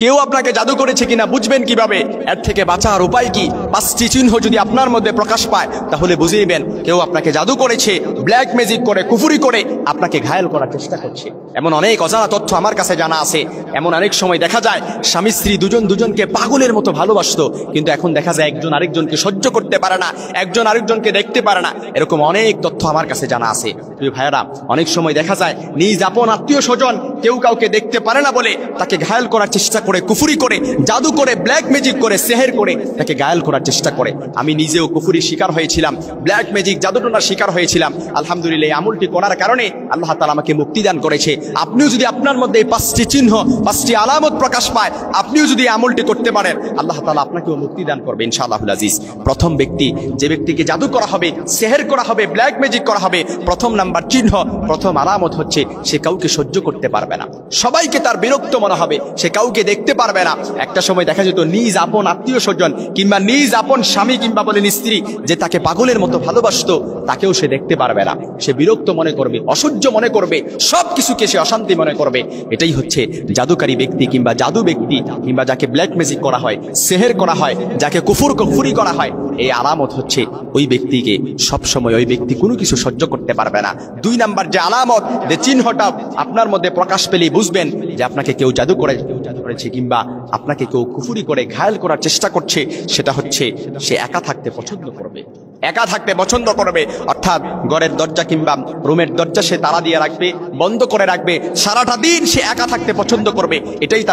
কেউ আপনাকে জাদু করেছে কিনা বুঝবেন কিভাবে? এর থেকে বাঁচার উপায় কি? 5টি চিহ্ন যদি আপনার মধ্যে প্রকাশ পায় তাহলে বুঝে নেবেন কেউ আপনাকে জাদু করেছে, ব্ল্যাক ম্যাজিক করে, কুফরি করে আপনাকে ঘায়েল করার চেষ্টা করছে। এমন অনেক অজানা তথ্য আমার কাছে জানা আছে। এমন অনেক সময় দেখা যায় স্বামী স্ত্রী দুজনকে পাগলের মতো ভালোবাসতো, কিন্তু এখন দেখা যায় একজন আরেকজনকে সহ্য করতে পারে না, একজন আরেকজনকে দেখতে পারে না। এরকম অনেক তথ্য আমার কাছে জানা আছে। প্রিয় ভাইয়েরা, অনেক সময় দেখা যায় নিজ আপন আত্মীয় স্বজন কেউ কাউকে দেখতে পারে না বলে তাকে ঘায়েল করার চেষ্টা করে, কুফরি করে, জাদু করে, ব্ল্যাক ম্যাজিক করে, সেহের করে তাকে ঘায়েল করার চেষ্টা করে। আমি নিজেও কুফরির শিকার হয়েছিলাম, ব্ল্যাক ম্যাজিক জাদুটোনার শিকার হয়েছিলাম। আলহামদুলিল্লাহ, এই আমলটি করার কারণে আল্লাহ তাআলা আমাকে মুক্তি দান করেছে। আপনিও যদি আপনার মধ্যে এই 5টি চিহ্ন, 5টি আলামত প্রকাশ পায়, আপনিও যদি এই আমলটি করতে পারেন, আল্লাহ তাআলা আপনাকেও মুক্তি দান করবে ইনশাআল্লাহুল আজিজ। প্রথম ব্যক্তি, যে ব্যক্তিকে জাদু করা হবে, সেহের করা হবে, ব্ল্যাক ম্যাজিক করা হবে, প্রথম নাম্বার চিহ্ন, প্রথম আলামত হচ্ছে সে কাউকে সহ্য করতে পারবে না। সবাইকে তার বিরক্ত মনে হবে, সে কাউকে দেখতে পারবে না। একটা সময় দেখা যেত নিজ আপন আত্মীয় স্বজন কিংবা নিজ আপন স্বামী কিংবা বলেন স্ত্রী যে তাকে পাগলের মতো ভালোবাসতো, তাকেও সে দেখতে পারবে না। সে বিরক্ত মনে করবে, অসহ্য মনে করবে, সবকিছুকে সে অশান্তি মনে করবে। এটাই হচ্ছে জাদুকারী ব্যক্তি কিংবা জাদু ব্যক্তি কিংবা যাকে ব্ল্যাক ম্যাজিক করা হয়, সেহের করা হয়, যাকে কুফরি করা হয়। এই আলামত হচ্ছে ওই ব্যক্তিকে সবসময় ওই ব্যক্তি কোনো কিছু সহ্য করতে পারবে না। 2 নাম্বার যে আলামত, যে চিহ্নটা আপনার মধ্যে প্রকাশ পেলেই বুঝবেন যে আপনাকে কেউ জাদু করেছে কিংবা আপনাকে কেউ কুফরি করে ঘায়েল করার চেষ্টা করছে, সেটা হচ্ছে সে একা থাকতে পছন্দ করবে। একা থাকতে পছন্দ করবে, অর্থাৎ ঘরের দরজা কিংবা রুমের দরজা সে তালা দিয়ে রাখবে, বন্ধ করে রাখবে, সারাটা দিন সে একা থাকতে পছন্দ করবে। এটাই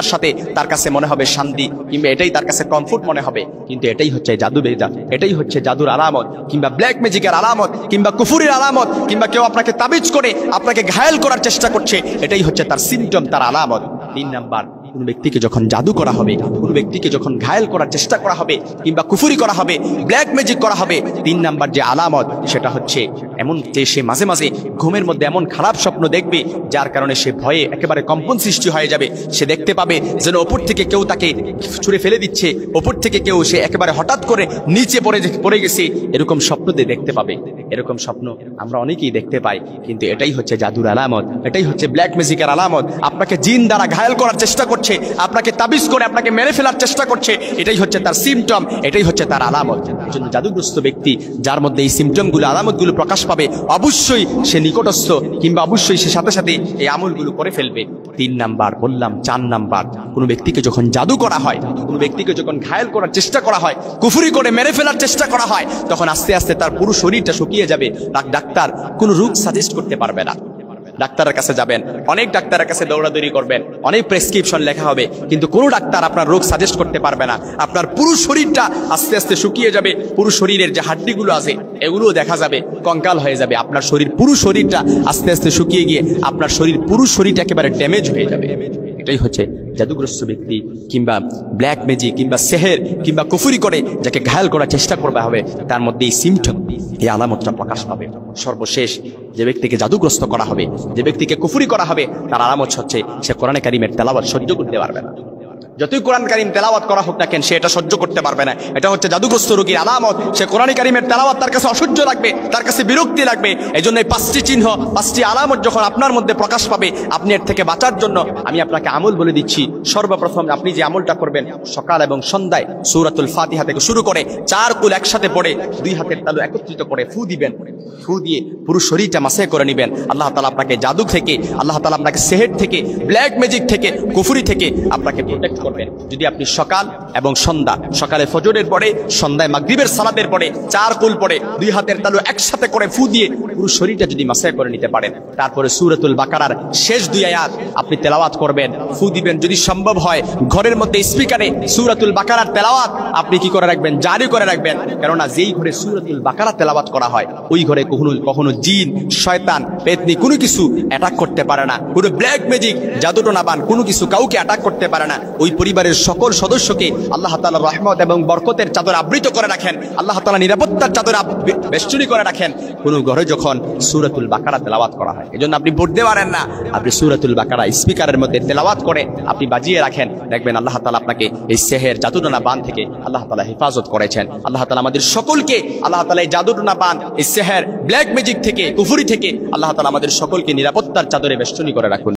তার কাছে মনে হবে শান্তি, কিংবা এটাই তার কাছে কমফোর্ট মনে হবে। কিন্তু এটাই হচ্ছে জাদু বেদা, এটাই হচ্ছে জাদুর আলামত কিংবা ব্ল্যাক ম্যাজিকের আলামত কিংবা কুফরির আলামত, কিংবা কেউ আপনাকে তাবিজ করে আপনাকে ঘায়েল করার চেষ্টা করছে, এটাই হচ্ছে তার সিমটম, তার আলামত। 3 নাম্বার, কোন ব্যক্তিকে যখন জাদু করা হবে, কোন ব্যক্তিকে যখন ঘায়েল করার চেষ্টা করা হবে কিংবা কুফরি করা হবে, ব্ল্যাক ম্যাজিক করা হবে, 3 নাম্বার যে আলামত সেটা হচ্ছে এমন যে সে মাঝে মাঝে ঘুমের মধ্যে এমন খারাপ স্বপ্ন দেখবে যার কারণে সে ভয়ে একেবারে কম্পন সৃষ্টি হয়ে যাবে। সে দেখতে পাবে যেন ওপর থেকে কেউ তাকে ছুঁড়ে ফেলে দিচ্ছে, ওপর থেকে কেউ সে একেবারে হঠাৎ করে নিচে পড়ে গেছে, এরকম স্বপ্ন দেখতে পাবে। এরকম স্বপ্ন আমরা অনেকেই দেখতে পাই, কিন্তু এটাই হচ্ছে জাদুর আলামত, এটাই হচ্ছে ব্ল্যাক ম্যাজিকের আলামত। আপনাকে জিন দ্বারা ঘায়েল করার চেষ্টা করছে, আপনাকে তাবিজ করে আপনাকে মেরে ফেলার চেষ্টা করছে, এটাই হচ্ছে তার সিমটম, এটাই হচ্ছে তার আলামত। এজন্য জাদুগ্রস্ত ব্যক্তি যার মধ্যে এই সিমটমগুলো, আলামতগুলো প্রকাশ পাবে, অবশ্যই সে নিকটস্থ কিংবা অবশ্যই সে সাথে সাথে এই আমলগুলো করে ফেলবে। 3 নাম্বার বললাম। 4 নাম্বার, কোনো ব্যক্তিকে যখন জাদু করা হয়, কোনো ব্যক্তিকে যখন ঘায়েল করার চেষ্টা করা হয়, কুফরি করে মেরে ফেলার চেষ্টা করা হয়, তখন আস্তে আস্তে তার পুরো শরীরটা শুকিয়ে যাবে। ডাক্তার কোনো রোগ সাজেস্ট করতে পারবে না। ডাক্তারের কাছে যাবেন, অনেক ডাক্তারের কাছে দৌড়াদৌড়ি করবেন, অনেক প্রেসক্রিপশন লেখা হবে, কিন্তু কোনো ডাক্তার আপনার রোগ সাজেস্ট করতে পারবে না। আপনার পুরো শরীরটা আস্তে আস্তে শুকিয়ে যাবে, পুরো শরীরের যে হাড্ডিগুলো আছে এগুলোও দেখা যাবে কঙ্কাল হয়ে যাবে। আপনার পুরো শরীরটা আস্তে আস্তে শুকিয়ে গিয়ে আপনার পুরো শরীরটা একেবারে ড্যামেজ হয়ে যাবে। এটাই হচ্ছে জাদুগ্রস্ত ব্যক্তি কিংবা ব্ল্যাক ম্যাজিক কিংবা সেহের কিংবা কুফরি করে যাকে ঘায়েল করার চেষ্টা করবে হবে, তার মধ্যে এই সিমটম, এই আলামতটা প্রকাশ পাবে। সর্বশেষ, যে ব্যক্তিকে জাদুগ্রস্ত করা হবে, যে ব্যক্তিকে কুফরি করা হবে, তার আলামত হচ্ছে সে কোরআনে কারিমের তেলাওয়াত সহ্য করতে পারবে না। যতই কোরআন কারিম তেলাওয়াত করা হোক না কেন, সে এটা সহ্য করতে পারবে না। এটা হচ্ছে জাদুগ্রস্ত রোগীর আলামত। সে কোরআন কারিমের তেলাওয়াত তার কাছে অসহ্য লাগবে, তার কাছে বিরক্তি লাগবে। এই জন্য এই 5টি চিহ্ন, 5টি আলামত যখন আপনার মধ্যে প্রকাশ পাবে, আপনি এর থেকে বাঁচার জন্য আমি আপনাকে আমল বলে দিচ্ছি। সর্বপ্রথম আপনি যে আমলটা করবেন, সকাল এবং সন্ধ্যায় সূরাতুল ফাতিহা থেকে শুরু করে 4 কুল একসাথে পড়ে 2 হাতের তালু একত্রিত করে ফু দিবেন। ফু দিয়ে পুরো শরীরটা মাসে করে নেবেন। আল্লাহ তাআলা আপনাকে জাদু থেকে, আল্লাহ তাআলা আপনাকে সেহের থেকে, ব্ল্যাক ম্যাজিক থেকে, কুফরি থেকে আপনাকে প্রোটেক্ট করবেন। যদি আপনি সকাল এবং সন্ধ্যা, সকালে ফজরের পরে, সন্ধ্যায় মাগরিবের সালাতের পরে 4 কুল পড়ে 2 হাতের তালু একসাথে করে ফু দিয়ে পুরো শরীরটা যদি মাসে করে নিতে পারেন, তারপরে সূরাতুল বাকারার শেষ 2 আয়াত আপনি তেলাওয়াত করবেন, ফু দিবেন। যদি সম্ভব হয় ঘরের মধ্যে স্পিকারে সূরাতুল বাকারার তেলাওয়াত আপনি কি করে রাখবেন, জারি করে রাখবেন। কেননা যেই ঘরে সূরাতুল বাকারা তেলাওয়াত করা হয়, ওই ঘরে কখনো জিন, শয়তান, পেতনি কোনো কিছু অ্যাটাক করতে পারে না। কোনো ব্ল্যাক ম্যাজিক, জাদুটোনাবান কোনো কিছু কাউকে অ্যাটাক করতে পারে না। ওই পরিবারের সকল সদস্যকে আল্লাহ তাআলা রহমত এবং বরকতের চাদর আবৃত করে রাখেন, আল্লাহ তাআলা নিরাপত্তার চাদর বেষ্টনী করে রাখেন কোন ঘরে যখন সূরাতুল বাকারা তেলাওয়াত করা হয়। এজন্য আপনি পড়তে পারেন না, আপনি সূরাতুল বাকারা স্পিকারের মধ্যে তেলাওয়াত করে আপনি বাজিয়ে রাখেন, দেখবেন আল্লাহ তাআলা আপনাকে এই সেহের, জাদুটোনা বান থেকে আল্লাহ তাআলা হেফাজত করেছেন। আল্লাহ তাআলা আমাদের সকলকে, আল্লাহ তাআলা এই জাদুটোনা বান, এই সেহের, ব্ল্যাক ম্যাজিক থেকে, কুফরি থেকে আল্লাহ তাআলা আমাদের সকলকে নিরাপত্তার চাদরে বেষ্টনী করে রাখুন।